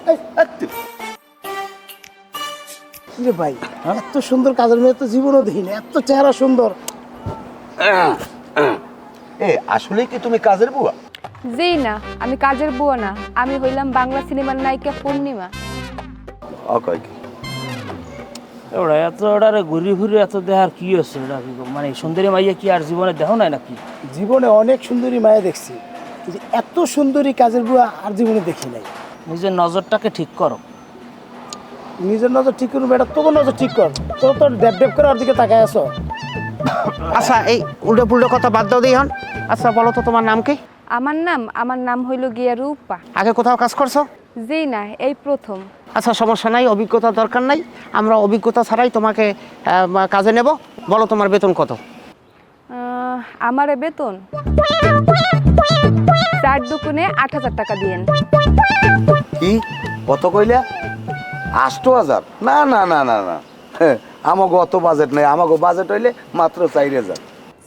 রে ভাই, এত সুন্দর কাজের মেয়ে তো জীবনও দেখিনি, এত চেহারা সুন্দর। আসলে কি তুমি কাজের বুয়া? জি না, আমি কাজের বুয়া না, আমি হইলাম বাংলা সিনেমার নায়িকা পূর্ণিমা। ওরা এত ওটারে ঘুরি ঘুরি এত দেখার কি আছে? ওটা কি মানে সুন্দরী মাইয়া কি আর জীবনে দেখো নাই নাকি? জীবনে অনেক সুন্দরী মায়া দেখছি, কিন্তু এত সুন্দরী কাজের বুয়া আর জীবনে দেখি নাই। নিজের নজরটাকে ঠিক করো। নিজের নজর ঠিক করবো, এটা তোর নজর ঠিক কর। তোর তো ডেপ ডেপ করে ওর দিকে তাকায় আছো। আচ্ছা, এই উল্টো পুল্টো কথা বাদ দাও দিহন। আচ্ছা বলো তো, তোমার নাম কি? আমার নাম হইল গিয়া রূপা। আগে কোথাও কাজ করছো? জি না, এই প্রথম। আচ্ছা সমস্যা নাই, অভিজ্ঞতা দরকার নাই, আমরা অভিজ্ঞতা ছাড়াই তোমাকে কাজে নেব। বলো তোমার বেতন কত? আমারে বেতন 4 দুগুণে 8,000 টাকা দিয়েন। কি কত কইলা? 8,000? না না না না না, আমাকে অত বাজেট নাই। আমাকে বাজেট হইলে মাত্র 4,000।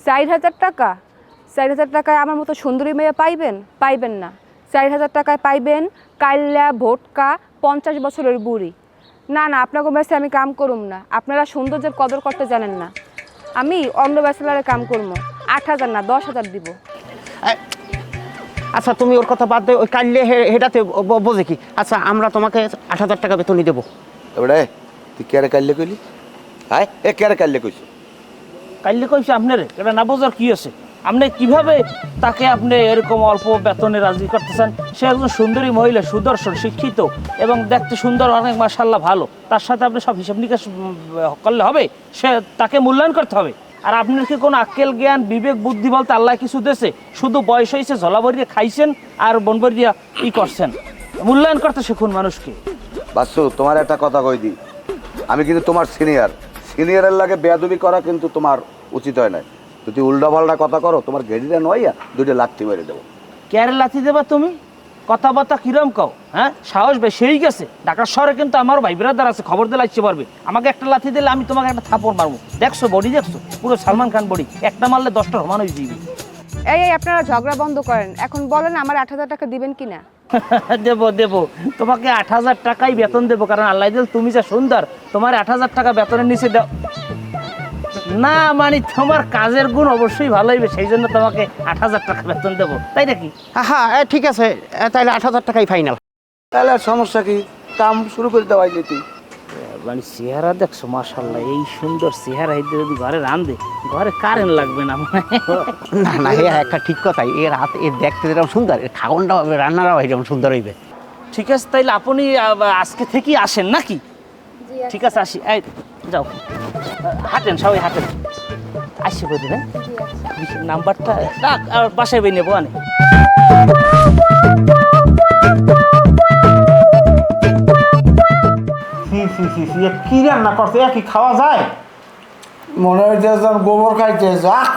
4,000 টাকা? 4,000 টাকায় আমার মতো সুন্দরী মেয়ে পাইবেন না। 4,000 টাকায় পাইবেন কাইল্লা ভোটকা 50 বছরের বুড়ি। না না, আপনাকে মেসে আমি কাম করুম না। আপনারা সৌন্দর্যের কদর করতে জানেন না। আমি অন্য ব্যাচেলারে কাম করবো। 8,000 না 10,000 দিব। আচ্ছা তুমি ওর কথা বাদ দে, ওই কাল্লে হেটাতে বোঝে কি? আচ্ছা আমরা তোমাকে 8,000 টাকা বেতনই দেবো। এবারে তুই কেরে কাইলে কইলি? হাই, কেরে কাইলে কইছো? কাইলে কইছে আপনারে, এটা না বোঝার কি আছে? আপনি কিভাবে তাকে আপনি এরকম অল্প বেতনে রাজি করতেছেন? সে একজন সুন্দরী মহিলা, সুদর্শন, শিক্ষিত এবং দেখতে সুন্দর, অনেক মাশাআল্লাহ ভালো। তার সাথে আপনি সব হিসাব নিকাশ করলে হবে? সে তাকে মূল্যায়ন করতে হবে। আর আপনার কি কোনো আক্কেল জ্ঞান বিবেক বুদ্ধি বলতে আল্লাহ কিছু দিয়েছে? শুধু বয়স হয়েছে, ঝলাবরিয়া খাইছেন আর বনবরিয়া করছেন। মূল্যায়ন করতে শিখুন মানুষকে। বাসু, তোমার একটা কথা কই দি, আমি কিন্তু তোমার সিনিয়রের লাগে বেয়াদবি করা কিন্তু তোমার উচিত হয় না। যদি উল্টা পাল্টা কথা করো, তোমার ঘেড়িটা নইয়া 2টা লাথি মেরে দেবো। ক্যারে লাথি দেবা তুমি? কথাবার্তা কিরম কও? হ্যাঁ, সাহস বেশি গেছে। ঢাকার শহরে কিন্তু আমার ভাই বিরাদার আছে, খবর দিলে আসতে পারবে। আমাকে একটা লাথি দিলে আমি তোমাকে একটা থাপড় মারবো। দেখছো বডি, দেখছো পুরো সালমান খান বডি। একটা মারলে 10টা সমান হয়ে যাবে। এই আপনারা ঝগড়া বন্ধ করেন। এখন বলেন আমার 8,000 টাকা দিবেন কিনা? দেবো তোমাকে 8,000 টাকাই বেতন দেবো, কারণ আল্লাহ দিল তুমি যা সুন্দর, তোমার 8,000 টাকা বেতনের নিচে দাও না। মানে তোমার কাজের গুণ অবশ্যই ভালো হইবে, সেই জন্য তোমাকে 8,000 টাকা বেতন দেবো, তাই নাকি? হ্যাঁ ঠিক আছে, তাহলে 8,000 টাকাই ফাইনাল। তাহলে আর সমস্যা কি, কাম শুরু করে দেওয়াই যেতি। মানে চেহারা দেখছো মাশাআল্লাহ, এই সুন্দর চেহারা যদি ঘরে রান্ধে, ঘরে কারেন্ট লাগবে না। না না, একটা ঠিক কথাই। এর হাত এর দেখতে যেরকম সুন্দর, এর খাওয়ানটাও হবে, রান্নাটাও যেরকম সুন্দর হইবে। ঠিক আছে, তাইলে আপনি আজকে থেকেই আসেন নাকি? ঠিক আছে, আসি। এই যাও, হাঁটেন সবাই হাঁটেন। আসি বলি না, নাম্বারটা রাখ, আর বাসায় বই নেবো। আনে কি রান্না করছে? কি খাওয়া যায়? মনে হইতেছে গোবর খাইতে যাক।